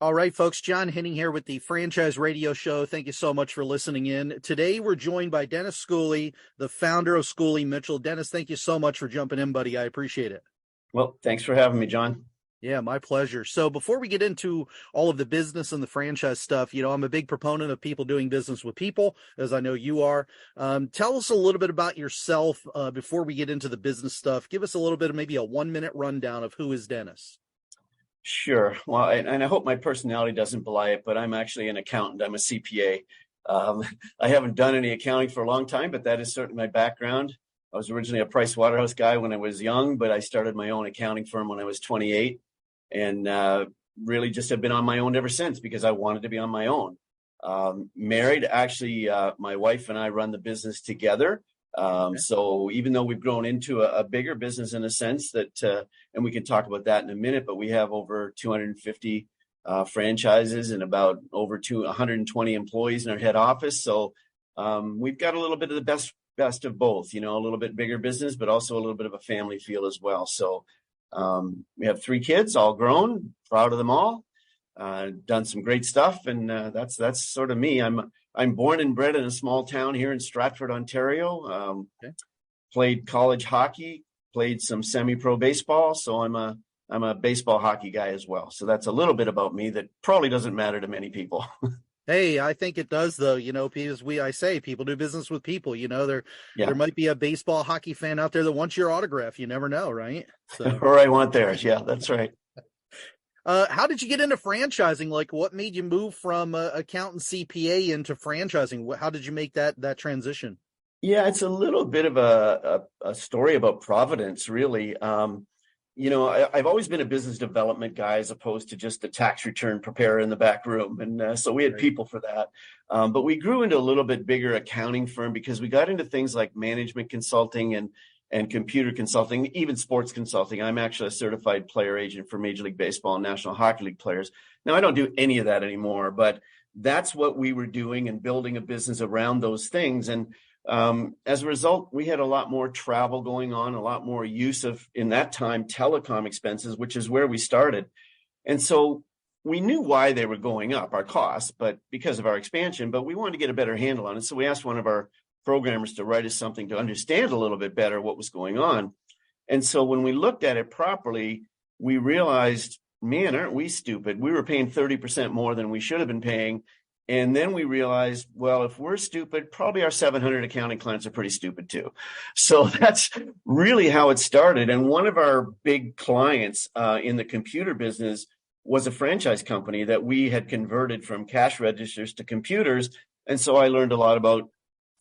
All right, folks, John Henning here with the Franchise Radio Show. Thank you so much for listening in. Today, we're joined by Dennis Schooley, the founder of Schooley Mitchell. Dennis, thank you so much for jumping in, buddy. I appreciate it. Well, thanks for having me, John. Yeah, my pleasure. So before we get into all of the business and the franchise stuff, I'm a big proponent of people doing business with people, as I know you are. Tell us a little bit about yourself before we get into the business stuff. Give us a little bit of maybe a 1-minute rundown of who is Dennis. Sure. Well, and I hope my personality doesn't belie it, but I'm actually an accountant. I'm a CPA. I haven't done any accounting for a long time, but that is certainly my background. I was originally a Price Waterhouse guy when I was young, but I started my own accounting firm when I was 28, and really just have been on my own ever since because I wanted to be on my own. Married, actually, my wife and I run the business together. So even though we've grown into a bigger business in a sense that, and we can talk about that in a minute, but we have over 250 franchises and about over 120 employees in our head office. So we've got a little bit of the best of both, a little bit bigger business, but also a little bit of a family feel as well. So we have 3 kids, all grown, proud of them all, done some great stuff. And that's sort of me. I'm born and bred in a small town here in Stratford, Ontario. Played college hockey, played some semi-pro baseball. So I'm a baseball hockey guy as well. So that's a little bit about me that probably doesn't matter to many people. Hey, I think it does though, because I say people do business with people, there might be a baseball hockey fan out there that wants your autograph. You never know, right? So. Or I want theirs. Yeah, that's right. How did you get into franchising? Like what made you move from accountant CPA into franchising? How did you make that transition? Yeah, it's a little bit of a story about Providence, really. I've always been a business development guy as opposed to just a tax return preparer in the back room. And so we had people for that. But we grew into a little bit bigger accounting firm because we got into things like management consulting and computer consulting, even sports consulting. I'm actually a certified player agent for Major League Baseball and National Hockey League players. Now, I don't do any of that anymore, but that's what we were doing and building a business around those things. And as a result, we had a lot more travel going on, a lot more use of, in that time, telecom expenses, which is where we started. And so we knew why they were going up, our costs, but because of our expansion, but we wanted to get a better handle on it. So we asked one of our programmers to write us something to understand a little bit better what was going on. And so when we looked at it properly, we realized, man, aren't we stupid? We were paying 30% more than we should have been paying. And then we realized, well, if we're stupid, probably our 700 accounting clients are pretty stupid too. So that's really how it started. And one of our big clients in the computer business was a franchise company that we had converted from cash registers to computers. And so I learned a lot about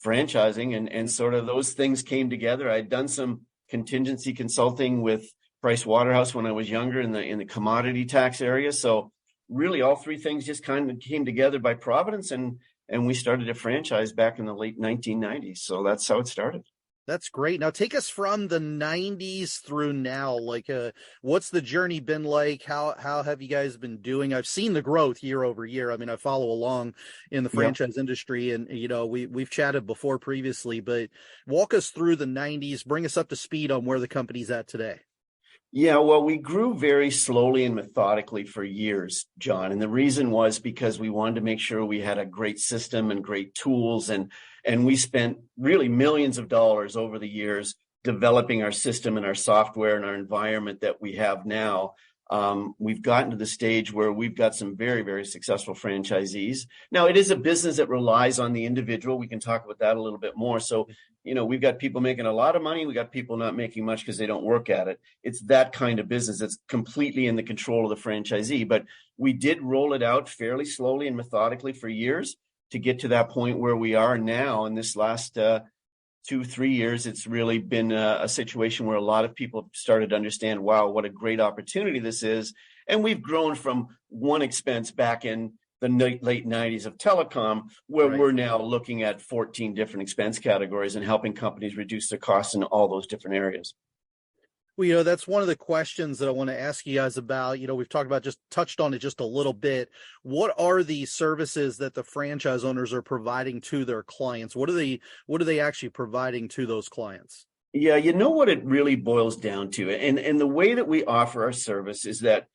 franchising and sort of those things came together. I'd done some contingency consulting with Price Waterhouse when I was younger in the commodity tax area. So really all 3 things just kind of came together by Providence and we started a franchise back in the late 1990s. So that's how it started. That's great. Now take us from the 90s through now. Like, what's the journey been like? How have you guys been doing? I've seen the growth year over year. I mean, I follow along in the franchise industry and, we've chatted before previously, but walk us through the 90s, bring us up to speed on where the company's at today. Yeah, well, we grew very slowly and methodically for years, John. And the reason was because we wanted to make sure we had a great system and great tools. And we spent really millions of dollars over the years developing our system and our software and our environment that we have now. We've gotten to the stage where we've got some very, very successful franchisees. Now, it is a business that relies on the individual. We can talk about that a little bit more. So, we've got people making a lot of money. We got people not making much because they don't work at it. It's that kind of business that's completely in the control of the franchisee. But we did roll it out fairly slowly and methodically for years to get to that point where we are now. In this last 2-3 years, it's really been a situation where a lot of people have started to understand, wow, what a great opportunity this is. And we've grown from one expense back in the late 90s of telecom, where we're now looking at 14 different expense categories and helping companies reduce their costs in all those different areas. Well, that's one of the questions that I want to ask you guys about. We've talked about, just touched on it just a little bit. What are the services that the franchise owners are providing to their clients? What are they actually providing to those clients? Yeah, what it really boils down to, and the way that we offer our service is that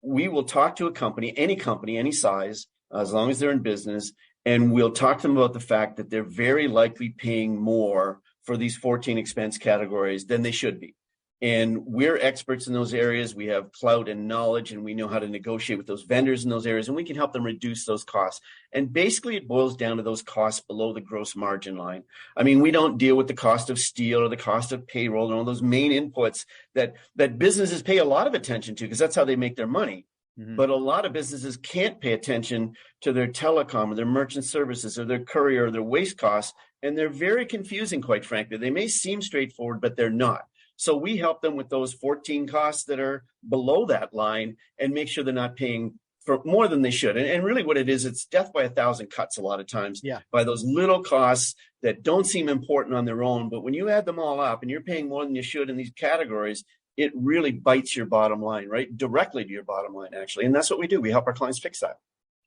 we will talk to a company, any size, as long as they're in business, and we'll talk to them about the fact that they're very likely paying more for these 14 expense categories than they should be. And we're experts in those areas. We have clout and knowledge, and we know how to negotiate with those vendors in those areas, and we can help them reduce those costs. And basically, it boils down to those costs below the gross margin line. I mean, we don't deal with the cost of steel or the cost of payroll and all those main inputs that businesses pay a lot of attention to, because that's how they make their money. Mm-hmm. But a lot of businesses can't pay attention to their telecom or their merchant services or their courier or their waste costs, and they're very confusing, quite frankly. They may seem straightforward, but they're not. So we help them with those 14 costs that are below that line and make sure they're not paying for more than they should. And really what it is, it's death by 1,000 cuts a lot of times, by those little costs that don't seem important on their own. But when you add them all up and you're paying more than you should in these categories, it really bites your bottom line, right? Directly to your bottom line, actually. And that's what we do. We help our clients fix that.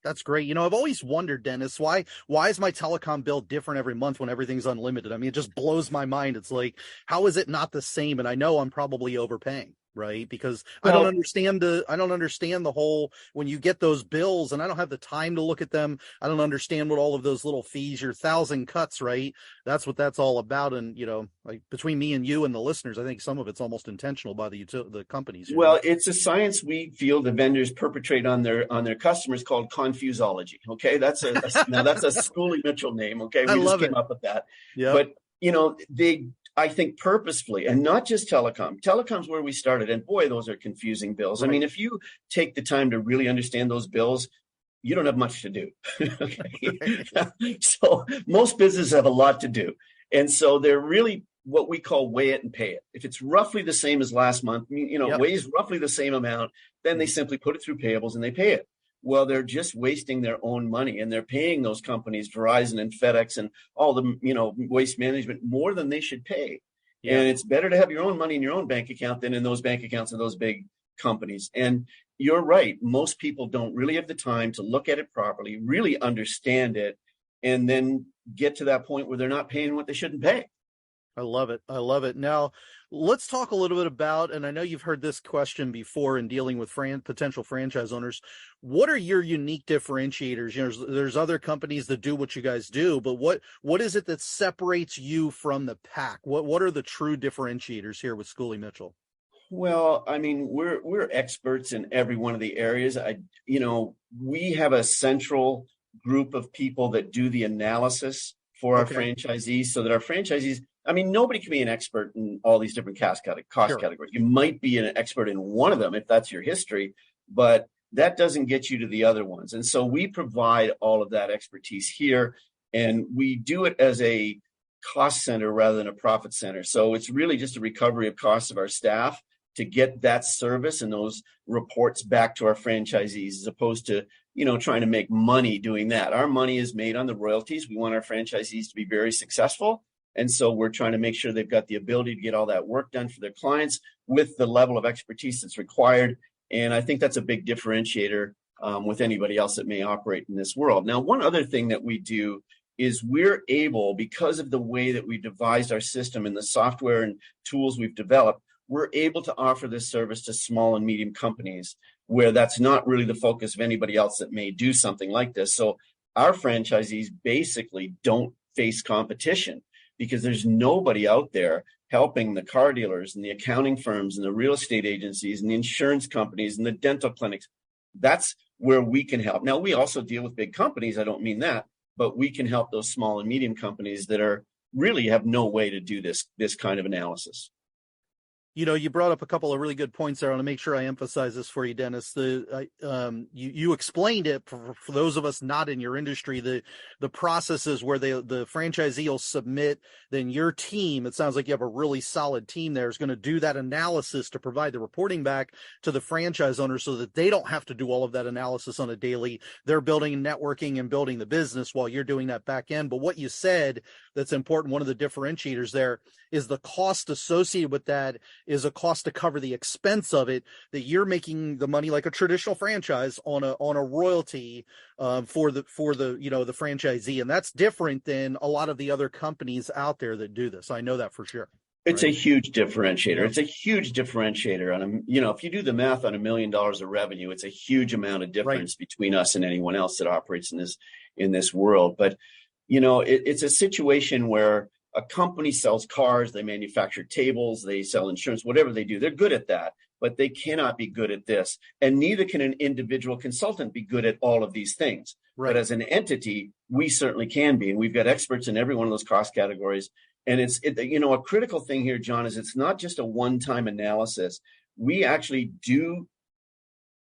That's great. You know, I've always wondered, Dennis, why is my telecom bill different every month when everything's unlimited? I mean, it just blows my mind. It's like, how is it not the same? And I know I'm probably overpaying, right? Because I don't understand the whole, when you get those bills and I don't have the time to look at them. I don't understand what all of those little fees, your 1,000 cuts, right? That's what that's all about. And, you know, like between me and you and the listeners, I think some of it's almost intentional by the companies. Well, it's a science we feel the vendors perpetrate on their customers called confusology. Okay. That's now that's a Schooley Mitchell name. Okay. We just came up with that. Yeah. But, you know, I think purposefully, and not just telecom. Telecom's where we started, and boy, those are confusing bills. Right. I mean, if you take the time to really understand those bills, you don't have much to do. Okay? Right. So most businesses have a lot to do. And so they're really what we call weigh it and pay it. If it's roughly the same as last month, you know, weighs roughly the same amount, then they simply put it through payables and they pay it. Well, they're just wasting their own money, and they're paying those companies, Verizon and FedEx and all the, you know, waste management, more than they should pay. Yeah. And it's better to have your own money in your own bank account than in those bank accounts of those big companies. And you're right. Most people don't really have the time to look at it properly, really understand it, and then get to that point where they're not paying what they shouldn't pay. I love it. I love it. Now, let's talk a little bit about, and I know you've heard this question before in dealing with potential franchise owners. What are your unique differentiators? You know, there's other companies that do what you guys do, but what is it that separates you from the pack? What are the true differentiators here with Schooley Mitchell? Well, I mean, we're experts in every one of the areas. We have a central group of people that do the analysis for our franchisees, so that our franchisees, I mean, nobody can be an expert in all these different cost categories. You might be an expert in one of them if that's your history, but that doesn't get you to the other ones. And so we provide all of that expertise here, and we do it as a cost center rather than a profit center. So it's really just a recovery of costs of our staff to get that service and those reports back to our franchisees, as opposed to, you know, trying to make money doing that. Our money is made on the royalties. We want our franchisees to be very successful. And so we're trying to make sure they've got the ability to get all that work done for their clients with the level of expertise that's required. And I think that's a big differentiator with anybody else that may operate in this world. Now, one other thing that we do is we're able, because of the way that we devised our system and the software and tools we've developed, we're able to offer this service to small and medium companies where that's not really the focus of anybody else that may do something like this. So our franchisees basically don't face competition, because there's nobody out there helping the car dealers and the accounting firms and the real estate agencies and the insurance companies and the dental clinics. That's where we can help. Now, we also deal with big companies. I don't mean that, but we can help those small and medium companies that are really have no way to do this kind of analysis. You know, you brought up a couple of really good points there. I want to make sure I emphasize this for you, Dennis. You explained it for those of us not in your industry. The processes where the franchisee will submit, then your team. It sounds like you have a really solid team there is going to do that analysis to provide the reporting back to the franchise owner, so that they don't have to do all of that analysis on a daily. They're building networking and building the business while you're doing that back end. But what you said that's important, one of the differentiators there, is the cost associated with that is a cost to cover the expense of it, that you're making the money like a traditional franchise on a royalty for the the franchisee. And that's different than a lot of the other companies out there that do this. I know that for sure. It's a huge differentiator. Yep. It's a huge differentiator on if you do the math on $1 million of revenue, it's a huge amount of Right. difference between us and anyone else that operates in this world. But it's a situation where a company sells cars, they manufacture tables, they sell insurance, whatever they do, they're good at that, but they cannot be good at this. And neither can an individual consultant be good at all of these things. Right. But as an entity, we certainly can be. And we've got experts in every one of those cost categories. And a critical thing here, John, is it's not just a one-time analysis. We actually do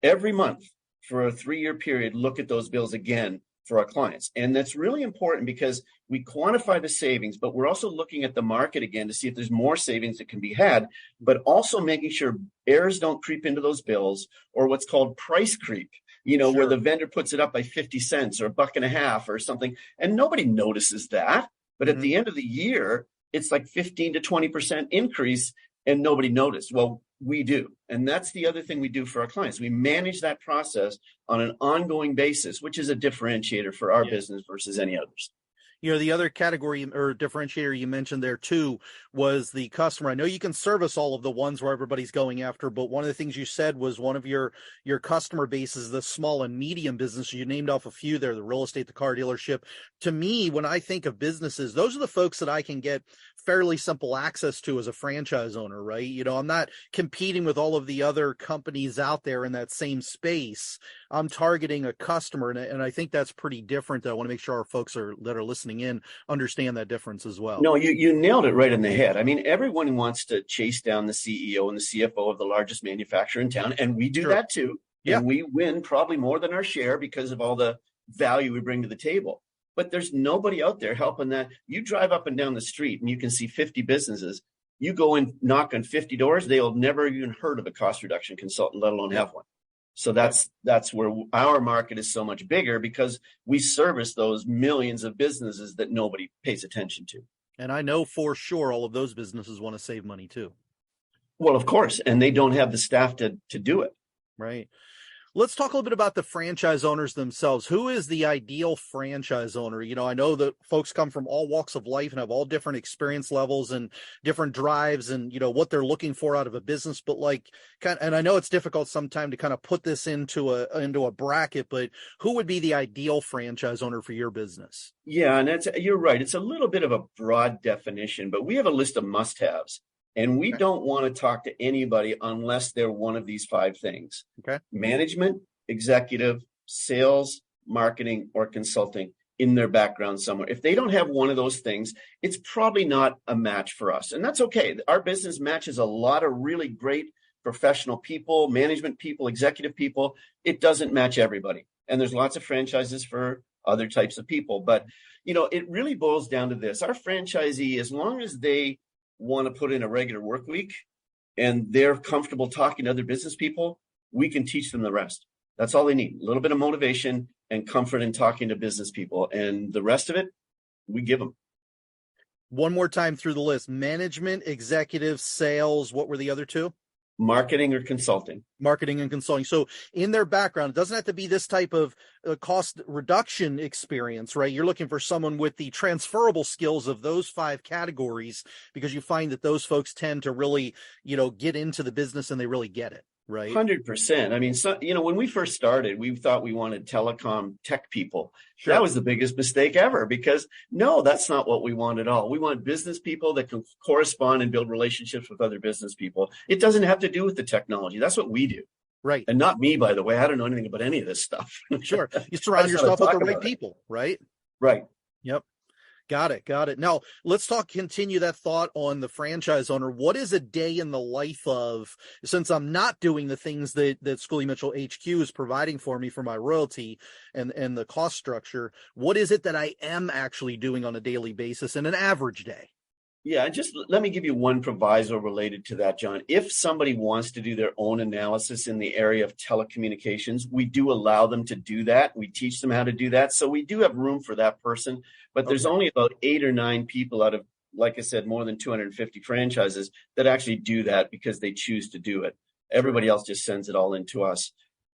every month for a 3-year period, look at those bills again for our clients. And that's really important because we quantify the savings, but we're also looking at the market again to see if there's more savings that can be had, but also making sure errors don't creep into those bills or what's called price creep, Sure. where the vendor puts it up by 50 cents or $1.50 or something, and nobody notices that. But at the end of the year, it's like 15 to 20% increase and nobody noticed. Well, we do. And that's the other thing we do for our clients. We manage that process on an ongoing basis, which is a differentiator for our business versus any others. The other category or differentiator you mentioned there too was the customer. I know you can service all of the ones where everybody's going after, but one of the things you said was one of your customer base is the small and medium business. You named off a few there, the real estate, the car dealership. To me, when I think of businesses, those are the folks that I can get fairly simple access to as a franchise owner, right? I'm not competing with all of the other companies out there in that same space. I'm targeting a customer, and I think that's pretty different. I want to make sure our folks that are listening in understand that difference as well. No, you nailed it right in the head. I mean, everyone wants to chase down the CEO and the CFO of the largest manufacturer in town, and we do that too. Yeah. And we win probably more than our share because of all the value we bring to the table. But there's nobody out there helping that. You drive up and down the street and you can see 50 businesses. You go and knock on 50 doors, they'll never even heard of a cost reduction consultant, let alone have one. So that's where our market is so much bigger, because we service those millions of businesses that nobody pays attention to. And I know for sure all of those businesses want to save money too. Well, of course, and they don't have the staff to do it. Right. Let's talk a little bit about the franchise owners themselves. Who is the ideal franchise owner? I know that folks come from all walks of life and have all different experience levels and different drives and, what they're looking for out of a business. But and I know it's difficult sometimes to kind of put this into a bracket, but who would be the ideal franchise owner for your business? Yeah, and you're right. It's a little bit of a broad definition, but we have a list of must-haves. And we don't want to talk to anybody unless they're one of these 5 things. Okay. Management, executive, sales, marketing, or consulting in their background somewhere. If they don't have one of those things, it's probably not a match for us. And that's okay. Our business matches a lot of really great professional people, management people, executive people. It doesn't match everybody. And there's lots of franchises for other types of people. But, it really boils down to this. Our franchisee, as long as they want to put in a regular work week and they're comfortable talking to other business people, we can teach them the rest. That's all they need. A little bit of motivation and comfort in talking to business people. And the rest of it, we give them. One more time through the list: management, executive, sales. What were the other 2? Marketing or consulting. Marketing and consulting. So in their background, it doesn't have to be this type of cost reduction experience, right? You're looking for someone with the transferable skills of those 5 categories, because you find that those folks tend to really, get into the business and they really get it, right? 100%. I mean, when we first started, we thought we wanted telecom tech people. Sure. That was the biggest mistake ever, because no, that's not what we want at all. We want business people that can correspond and build relationships with other business people. It doesn't have to do with the technology. That's what we do. Right. And not me, by the way. I don't know anything about any of this stuff. Sure. You surround yourself with the right people, right? Right. Yep. Got it. Now let's continue that thought on the franchise owner. What is a day in the life of, since I'm not doing the things that Schooley Mitchell HQ is providing for me for my royalty and the cost structure, what is it that I am actually doing on a daily basis in an average day? Yeah, just let me give you one proviso related to that, John. If somebody wants to do their own analysis in the area of telecommunications, we do allow them to do that. We teach them how to do that. So we do have room for that person. But there's only about 8 or 9 people out of, like I said, more than 250 franchises that actually do that because they choose to do it. Everybody else just sends it all in to us.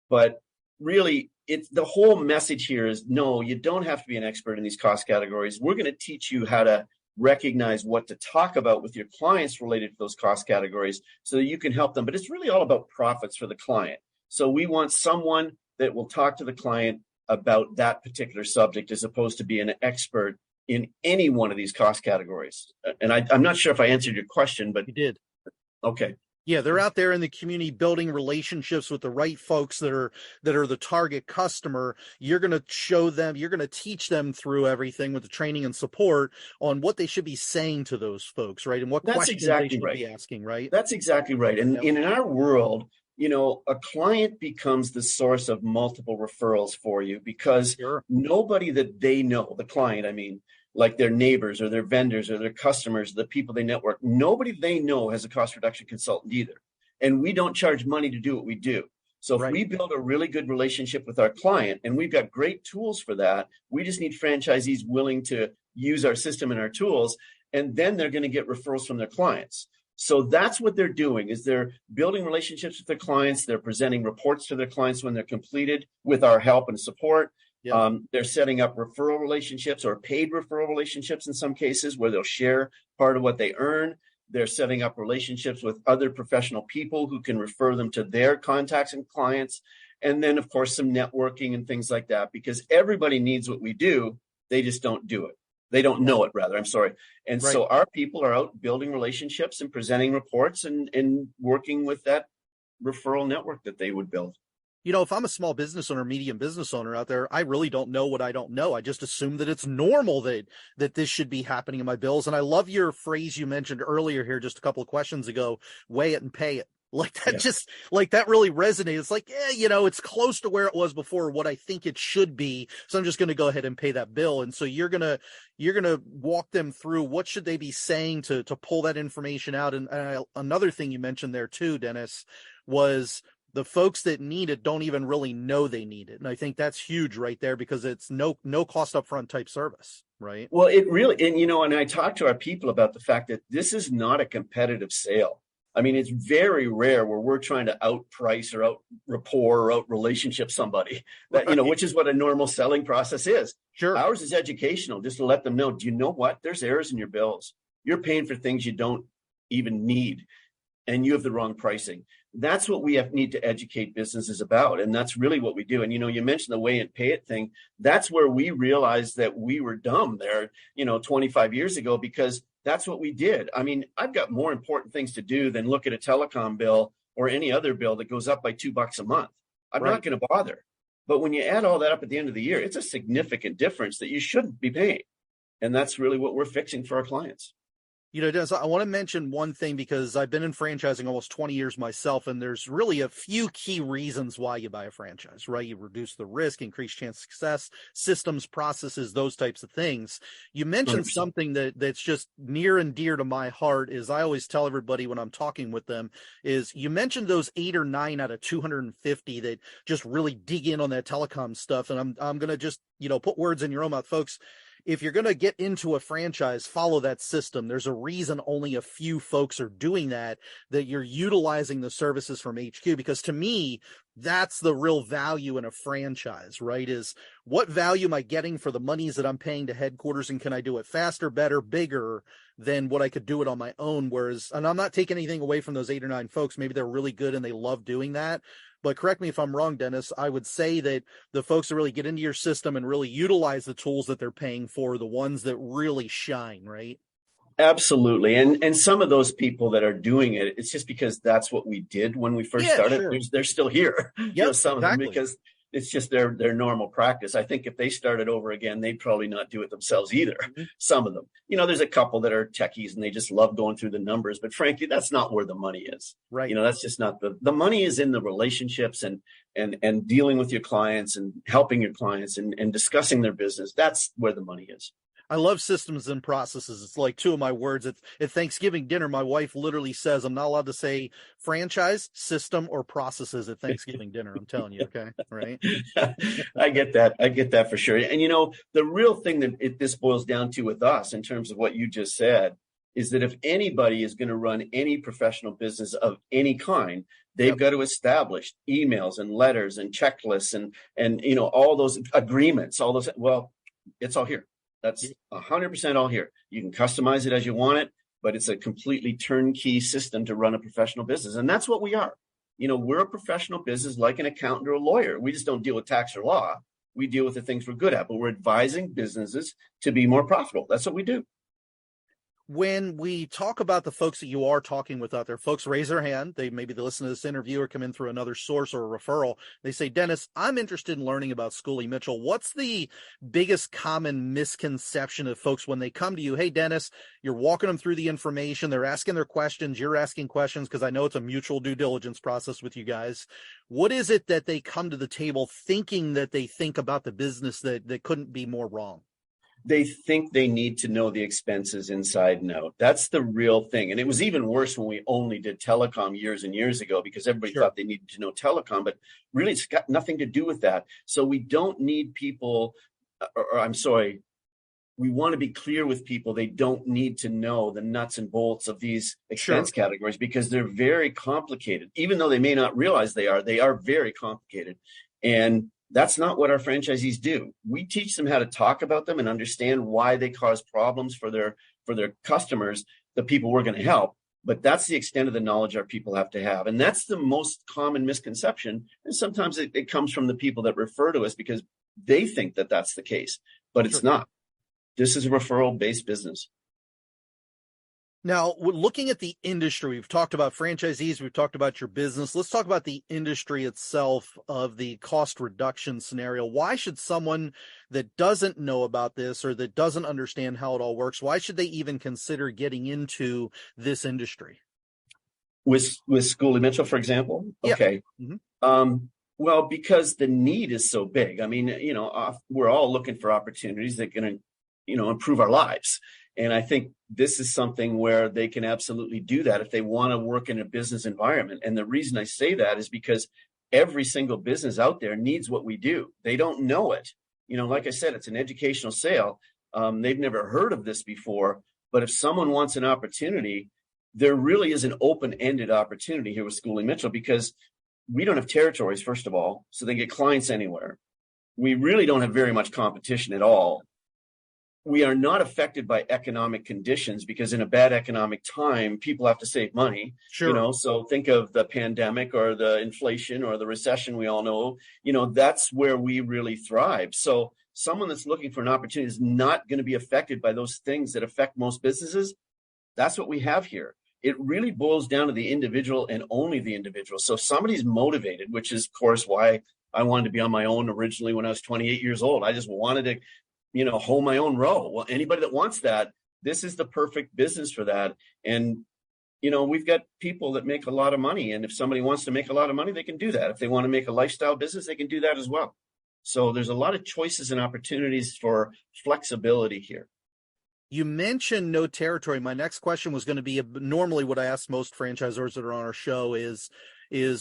But really, the whole message here is, no, you don't have to be an expert in these cost categories. We're going to teach you how to recognize what to talk about with your clients related to those cost categories so that you can help them. But it's really all about profits for the client. So we want someone that will talk to the client about that particular subject as opposed to being an expert in any one of these cost categories. And I'm not sure if I answered your question, but You did. okay. Yeah, they're out there in the community building relationships with the right folks that are the target customer. You're going to show them, you're going to teach them through everything with the training and support on what they should be saying to those folks, right? And what That's questions exactly they should right. be asking, right? That's exactly right. And Yep. in our world, a client becomes the source of multiple referrals for you because Sure. nobody that they know, the client, I mean, like their neighbors or their vendors or their customers, the people they network, nobody they know has a cost reduction consultant either. And we don't charge money to do what we do. So if Right. we build a really good relationship with our client, and we've got great tools for that, we just need franchisees willing to use our system and our tools, and then they're going to get referrals from their clients. So that's what they're doing, is they're building relationships with their clients. They're presenting reports to their clients when they're completed with our help and support. Yep. They're setting up referral relationships or paid referral relationships in some cases where they'll share part of what they earn. They're setting up relationships with other professional people who can refer them to their contacts and clients. And then, of course, some networking and things like that, because everybody needs what we do. They just don't do it. They don't know it, rather. I'm sorry. And Right. so our people are out building relationships and presenting reports and working with that referral network that they would build. If I'm a small business owner, medium business owner out there, I really don't know what I don't know. I just assume that it's normal that this should be happening in my bills. And I love your phrase you mentioned earlier here, just a couple of questions ago, weigh it and pay it. Like that, just like that really resonates. It's like, it's close to where it was before, what I think it should be. So I'm just going to go ahead and pay that bill. And so you're going to walk them through what should they be saying to pull that information out. And another thing you mentioned there too, Dennis, was the folks that need it don't even really know they need it. And I think that's huge right there, because it's no cost upfront type service, right? Well, it really, and I talk to our people about the fact that this is not a competitive sale. I mean, it's very rare where we're trying to outprice or out rapport or out relationship somebody that, Right. Which is what a normal selling process is. Sure. Ours is educational, just to let them know, do you know what? There's errors in your bills. You're paying for things you don't even need, and you have the wrong pricing. That's what we need to educate businesses about. And that's really what we do. And, you mentioned the weigh and pay it thing. That's where we realized that we were dumb there, 25 years ago, because that's what we did. I mean, I've got more important things to do than look at a telecom bill or any other bill that goes up by $2 a month. I'm not going to bother. But when you add all that up at the end of the year, it's a significant difference that you shouldn't be paying. And that's really what we're fixing for our clients. Dennis, I want to mention one thing, because I've been in franchising almost 20 years myself, and there's really a few key reasons why you buy a franchise, right? You reduce the risk, increase chance of success, systems, processes, those types of things. You mentioned 100%. something that's just near and dear to my heart, is I always tell everybody when I'm talking with them, is you mentioned those 8 or 9 out of 250 that just really dig in on that telecom stuff. And I'm going to just, put words in your own mouth, folks. If you're going to get into a franchise, follow that system. There's a reason only a few folks are doing that you're utilizing the services from HQ, because to me, that's the real value in a franchise, right? Is what value am I getting for the monies that I'm paying to headquarters, and can I do it faster, better, bigger than what I could do it on my own? Whereas, and I'm not taking anything away from those 8 or 9 folks. Maybe they're really good and they love doing that. But correct me if I'm wrong, Dennis, I would say that the folks that really get into your system and really utilize the tools that they're paying for, the ones that really shine, right? Absolutely. And some of those people that are doing it, it's just because that's what we did when we first started. Sure. They're still here, Yep, some exactly. of them, because it's just their normal practice. I think if they started over again, they'd probably not do it themselves either. Mm-hmm. Some of them, there's a couple that are techies and they just love going through the numbers, but frankly, that's not where the money is. Right. That's just not the money is in the relationships and dealing with your clients and helping your clients and discussing their business. That's where the money is. I love systems and processes. It's like 2 of my words. At Thanksgiving dinner, my wife literally says I'm not allowed to say franchise, system, or processes at Thanksgiving dinner. I'm telling you, okay? Right? I get that for sure. And, the real thing that this boils down to with us in terms of what you just said is that if anybody is going to run any professional business of any kind, they've got to establish emails and letters and checklists and all those agreements, all those. Well, it's all here. That's 100% all here. You can customize it as you want it, but it's a completely turnkey system to run a professional business. And that's what we are. We're a professional business like an accountant or a lawyer. We just don't deal with tax or law. We deal with the things we're good at, but we're advising businesses to be more profitable. That's what we do. When we talk about the folks that you are talking with out there, folks raise their hand. Maybe they listen to this interview or come in through another source or a referral. They say, Dennis, I'm interested in learning about Schooley Mitchell. What's the biggest common misconception of folks when they come to you? Hey, Dennis, you're walking them through the information. They're asking their questions. You're asking questions because I know it's a mutual due diligence process with you guys. What is it that they come to the table thinking that they think about the business that couldn't be more wrong? They think they need to know the expenses inside and out. That's the real thing. And it was even worse when we only did telecom years and years ago, because everybody thought they needed to know telecom, but really it's got nothing to do with that. So we don't need people, we want to be clear with people. They don't need to know the nuts and bolts of these expense categories because they're very complicated. Even though they may not realize they are very complicated. And that's not what our franchisees do. We teach them how to talk about them and understand why they cause problems for their customers, the people we're going to help. But that's the extent of the knowledge our people have to have. And that's the most common misconception. And sometimes it comes from the people that refer to us because they think that that's the case, but it's not. This is a referral-based business. Now, looking at the industry, we've talked about franchisees, we've talked about your business. Let's talk about the industry itself of the cost reduction scenario. Why should someone that doesn't know about this or that doesn't understand how it all works, why should they even consider getting into this industry? With Schooley Mitchell, for example? Yeah. Okay. Mm-hmm. Well, because the need is so big. I mean, we're all looking for opportunities that are going to, improve our lives. And I think this is something where they can absolutely do that if they want to work in a business environment. And the reason I say that is because every single business out there needs what we do. They don't know it. Like I said, it's an educational sale. They've never heard of this before. But if someone wants an opportunity, there really is an open-ended opportunity here with Schooley Mitchell because we don't have territories, first of all, so they get clients anywhere. We really don't have very much competition at all. We are not affected by economic conditions because in a bad economic time, people have to save money. Sure. So think of the pandemic or the inflation or the recession we all know, that's where we really thrive. So someone that's looking for an opportunity is not going to be affected by those things that affect most businesses. That's what we have here. It really boils down to the individual and only the individual. So if somebody's motivated, which is, of course, why I wanted to be on my own originally when I was 28 years old. I just wanted to hold my own row. Well, anybody that wants that, this is the perfect business for that. And, we've got people that make a lot of money. And if somebody wants to make a lot of money, they can do that. If they want to make a lifestyle business, they can do that as well. So there's a lot of choices and opportunities for flexibility here. You mentioned no territory. My next question was going to be normally what I ask most franchisors that are on our show is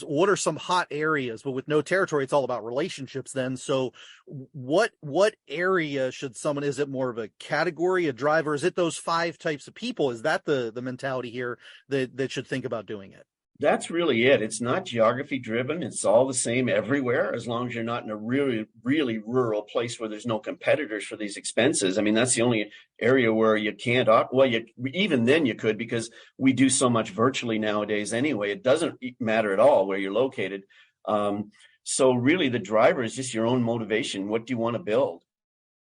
what are some hot areas, but with no territory, it's all about relationships then. So what area should someone, is it more of a category, a driver? Is it those 5 types of people? Is that the mentality here that should think about doing it? That's really it. It's not geography driven. It's all the same everywhere, as long as you're not in a really, really rural place where there's no competitors for these expenses. I mean, that's the only area where you can't, even then you could, because we do so much virtually nowadays anyway. It doesn't matter at all where you're located. So really the driver is just your own motivation. What do you want to build?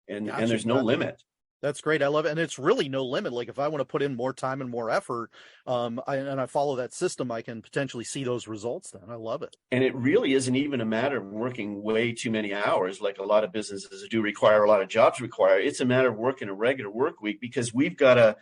And there's no limit. That's great. I love it. And it's really no limit. Like if I want to put in more time and more effort, I follow that system, I can potentially see those results then. I love it. And it really isn't even a matter of working way too many hours like a lot of businesses do require, a lot of jobs require. It's a matter of working a regular work week because we've got a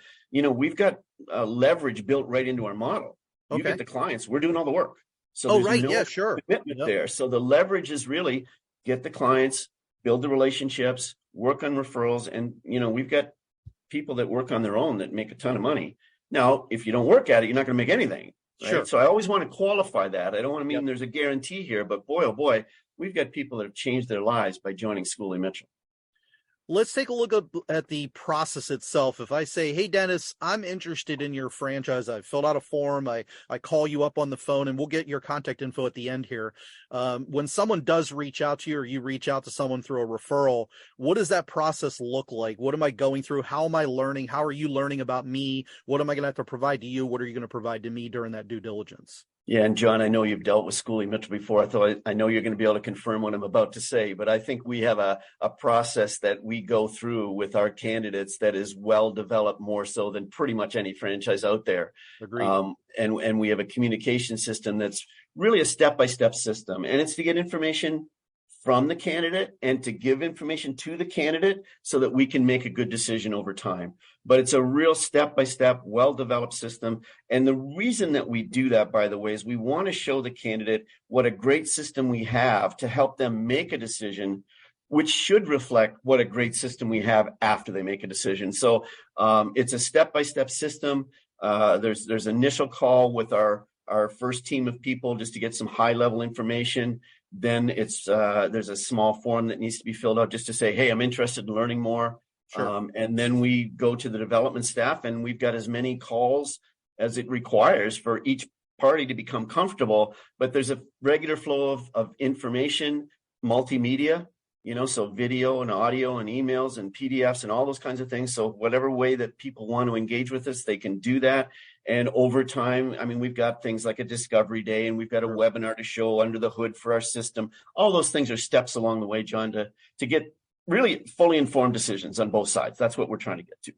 leverage built right into our model. You get the clients, we're doing all the work. So commitment there. So the leverage is really get the clients, build the relationships, work on referrals. And, we've got people that work on their own that make a ton of money. Now, if you don't work at it, you're not going to make anything. Right? Sure. So I always want to qualify that. I don't want to mean there's a guarantee here, but boy, oh boy, we've got people that have changed their lives by joining Schooley Mitchell. Let's take a look at the process itself. If I say, hey, Dennis, I'm interested in your franchise. I've filled out a form. I call you up on the phone, and we'll get your contact info at the end here. When someone does reach out to you, or you reach out to someone through a referral, what does that process look like? What am I going through? How am I learning? How are you learning about me? What am I going to have to provide to you? What are you going to provide to me during that due diligence? Yeah, and John, I know you've dealt with Schooley Mitchell before. I know you're going to be able to confirm what I'm about to say, but I think we have a process that we go through with our candidates that is well developed, more so than pretty much any franchise out there. Agreed. And we have a communication system that's really a step-by-step system, and it's to get information from the candidate and to give information to the candidate so that we can make a good decision over time. But it's a real step-by-step, well-developed system. And the reason that we do that, by the way, is we want to show the candidate what a great system we have to help them make a decision, which should reflect what a great system we have after they make a decision. So it's a step-by-step system. There's initial call with our first team of people just to get some high-level information. Then there's a small form that needs to be filled out just to say, hey, I'm interested in learning more. Sure. And then we go to the development staff, and we've got as many calls as it requires for each party to become comfortable. But there's a regular flow of information, multimedia, so video and audio and emails and PDFs and all those kinds of things. So whatever way that people want to engage with us, they can do that. And over time, I mean, we've got things like a discovery day, and we've got a webinar to show under the hood for our system. All those things are steps along the way, John, to get really fully informed decisions on both sides. That's what we're trying to get to.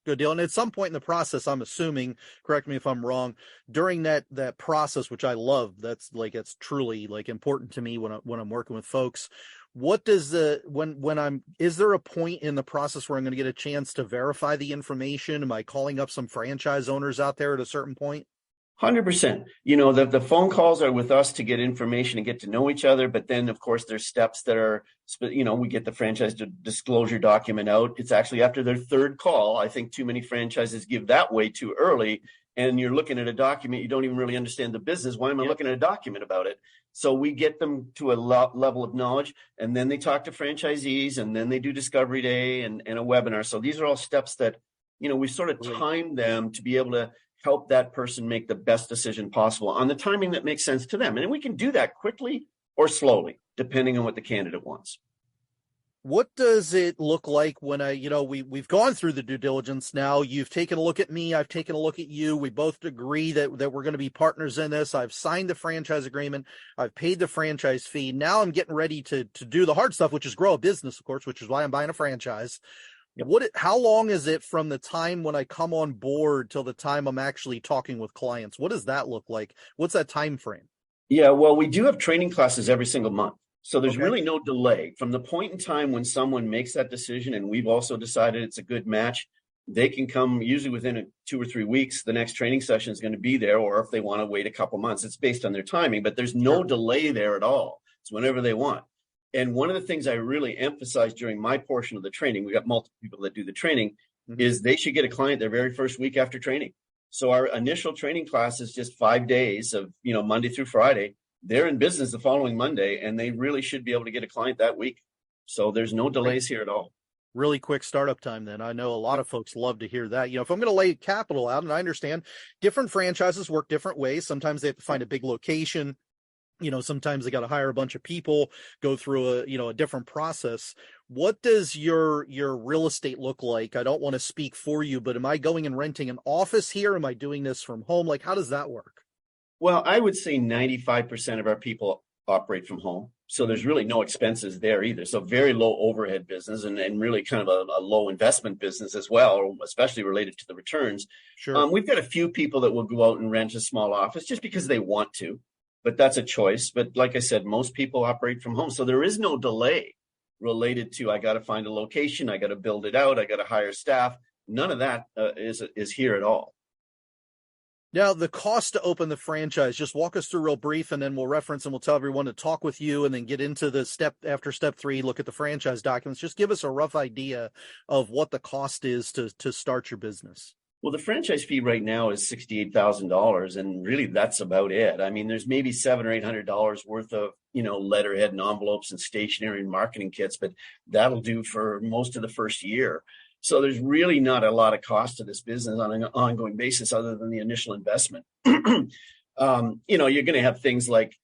Good deal. And at some point in the process, I'm assuming, correct me if I'm wrong, during that process, which I love, it's truly like important to me when I'm working with folks. What does is there a point in the process where I'm going to get a chance to verify the information? Am I calling up some franchise owners out there at a certain point? 100%. The phone calls are with us to get information and get to know each other. But then, of course, there's steps that are, we get the franchise disclosure document out. It's actually after their third call. I think too many franchises give that way too early. And you're looking at a document, you don't even really understand the business. Why am I looking at a document about it? So we get them to a level of knowledge, and then they talk to franchisees, and then they do discovery day and a webinar. So these are all steps that, we sort of time them to be able to help that person make the best decision possible on the timing that makes sense to them. And we can do that quickly or slowly, depending on what the candidate wants. What does it look like when we've gone through the due diligence now? You've taken a look at me. I've taken a look at you. We both agree that we're going to be partners in this. I've signed the franchise agreement. I've paid the franchise fee. Now I'm getting ready to do the hard stuff, which is grow a business, of course, which is why I'm buying a franchise. Yep. How long is it from the time when I come on board till the time I'm actually talking with clients? What does that look like? What's that time frame? Yeah, well, we do have training classes every single month. So there's really no delay from the point in time when someone makes that decision, and we've also decided it's a good match. They can come usually within 2 or 3 weeks. The next training session is going to be there, or if they want to wait a couple months, it's based on their timing, but there's no delay there at all. It's whenever they want. And one of the things I really emphasize during my portion of the training, we got multiple people that do the training, is they should get a client their very first week after training. So our initial training class is just 5 days of, Monday through Friday. They're in business the following Monday, and they really should be able to get a client that week. So there's no delays here at all. Really quick startup time then. I know a lot of folks love to hear that. If I'm going to lay capital out, and I understand different franchises work different ways. Sometimes they have to find a big location. Sometimes they got to hire a bunch of people, go through a different process. What does your real estate look like? I don't want to speak for you, but am I going and renting an office here? Am I doing this from home? Like, how does that work? Well, I would say 95% of our people operate from home. So there's really no expenses there either. So very low overhead business and really kind of a low investment business as well, especially related to the returns. Sure. We've got a few people that will go out and rent a small office just because they want to, but that's a choice. But like I said, most people operate from home. So there is no delay related to, I got to find a location, I got to build it out, I got to hire staff. None of that is here at all. Now, the cost to open the franchise, just walk us through real brief, and then we'll reference and we'll tell everyone to talk with you and then get into the step 3, look at the franchise documents. Just give us a rough idea of what the cost is to start your business. Well, the franchise fee right now is $68,000, and really that's about it. I mean, there's maybe $700 or $800 worth of, letterhead and envelopes and stationery and marketing kits, but that'll do for most of the first year. So there's really not a lot of cost to this business on an ongoing basis other than the initial investment. You're going to have things like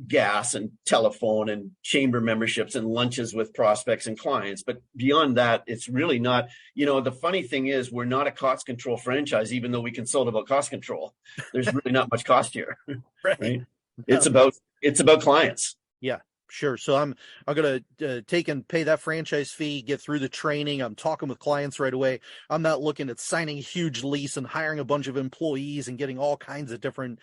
gas and telephone and chamber memberships and lunches with prospects and clients. But beyond that, it's really not, the funny thing is we're not a cost control franchise, even though we consult about cost control. There's really not much cost here. Right? It's about clients. Yeah, sure. So I'm going to take and pay that franchise fee, get through the training. I'm talking with clients right away. I'm not looking at signing a huge lease and hiring a bunch of employees and getting all kinds of different,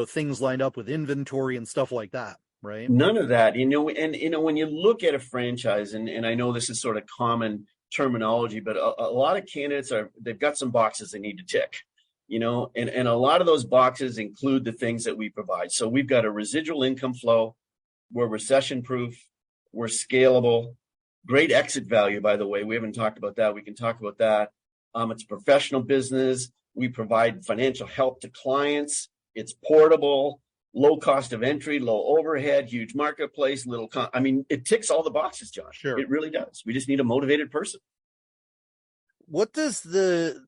things lined up with inventory and stuff like that. Right. None of that, when you look at a franchise, and I know this is sort of common terminology, but a lot of candidates they've got some boxes they need to tick, and a lot of those boxes include the things that we provide. So we've got a residual income flow. We're recession proof. We're scalable. Great exit value, by the way. We haven't talked about that. We can talk about that. It's a professional business. We provide financial help to clients. It's portable, low cost of entry, low overhead, huge marketplace, it ticks all the boxes, John. Sure. It really does. We just need a motivated person. What does the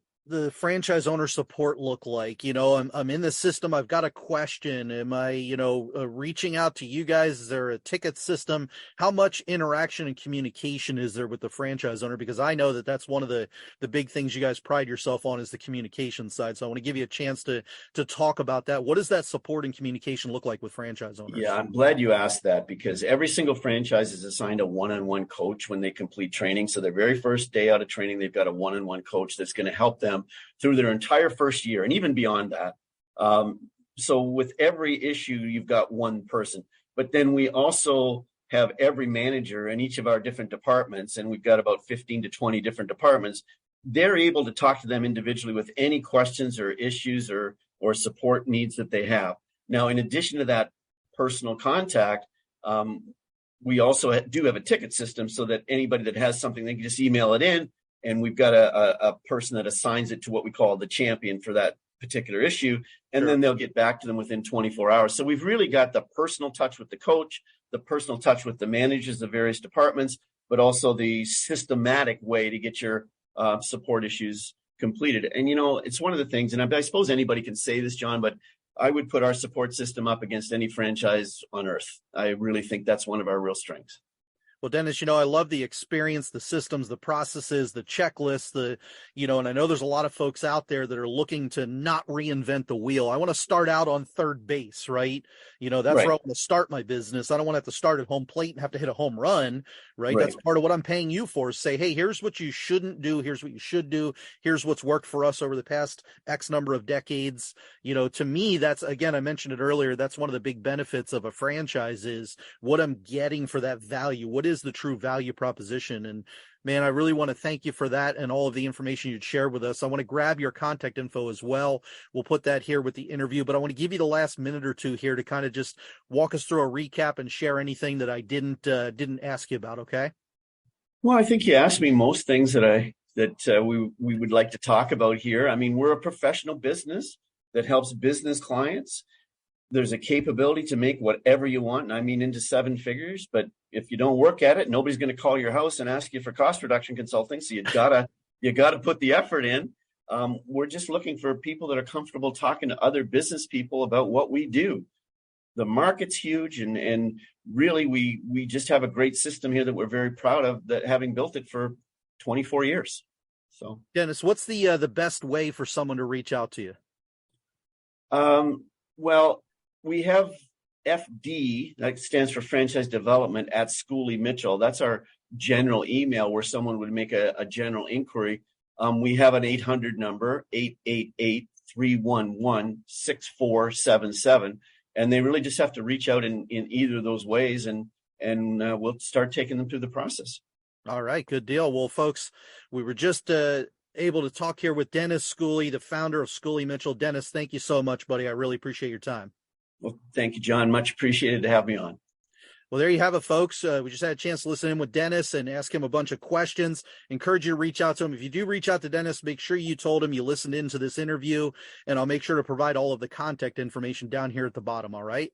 franchise owner support look like? I'm in the system. I've got a question. Am I, reaching out to you guys? Is there a ticket system? How much interaction and communication is there with the franchise owner? Because I know that that's one of the big things you guys pride yourself on is the communication side. So I want to give you a chance to talk about that. What does that support and communication look like with franchise owners? Yeah, I'm glad you asked that, because every single franchise is assigned a one-on-one coach when they complete training. So their very first day out of training, they've got a one-on-one coach that's going to help them through their entire first year and even beyond that. So with every issue, you've got one person, but then we also have every manager in each of our different departments, and we've got about 15 to 20 different departments. They're able to talk to them individually with any questions or issues or support needs that they have. Now, in addition to that personal contact, we also do have a ticket system so that anybody that has something, they can just email it in. And we've got a person that assigns it to what we call the champion for that particular issue. And then they'll get back to them within 24 hours. So we've really got the personal touch with the coach, the personal touch with the managers of various departments, but also the systematic way to get your support issues completed. And, it's one of the things, and I suppose anybody can say this, John, but I would put our support system up against any franchise on earth. I really think that's one of our real strengths. Well, Dennis, I love the experience, the systems, the processes, the checklists, and I know there's a lot of folks out there that are looking to not reinvent the wheel. I want to start out on third base, right? That's right. where I want to start my business. I don't want to have to start at home plate and have to hit a home run, right? That's part of what I'm paying you for, is say, hey, here's what you shouldn't do. Here's what you should do. Here's what's worked for us over the past X number of decades. To me, that's, again, I mentioned it earlier, that's one of the big benefits of a franchise is what I'm getting for that value. What is the true value proposition? And man, I really want to thank you for that and all of the information you'd shared with us. I want to grab your contact info as well. We'll put that here with the interview, but I want to give you the last minute or two here to kind of just walk us through a recap and share anything that I didn't ask you about. Okay. Well, I think you asked me most things that we would like to talk about here. I mean, we're a professional business that helps business clients. There's a capability to make whatever you want, and I mean into seven figures, but if you don't work at it, nobody's going to call your house and ask you for cost reduction consulting. So you gotta put the effort in. We're just looking for people that are comfortable talking to other business people about what we do. The market's huge, and really we just have a great system here that we're very proud of, that having built it for 24 years. So, Dennis, what's the best way for someone to reach out to you? Well, we have FD, that stands for Franchise Development, at Schooley Mitchell. That's our general email where someone would make a general inquiry. We have an 800 number, 888-311-6477. And they really just have to reach out in either of those ways, and we'll start taking them through the process. All right, good deal. Well, folks, we were just able to talk here with Dennis Schooley, the founder of Schooley Mitchell. Dennis, thank you so much, buddy. I really appreciate your time. Well, thank you, John. Much appreciated to have me on. Well, there you have it, folks. We just had a chance to listen in with Dennis and ask him a bunch of questions. Encourage you to reach out to him. If you do reach out to Dennis, make sure you told him you listened into this interview, and I'll make sure to provide all of the contact information down here at the bottom. All right.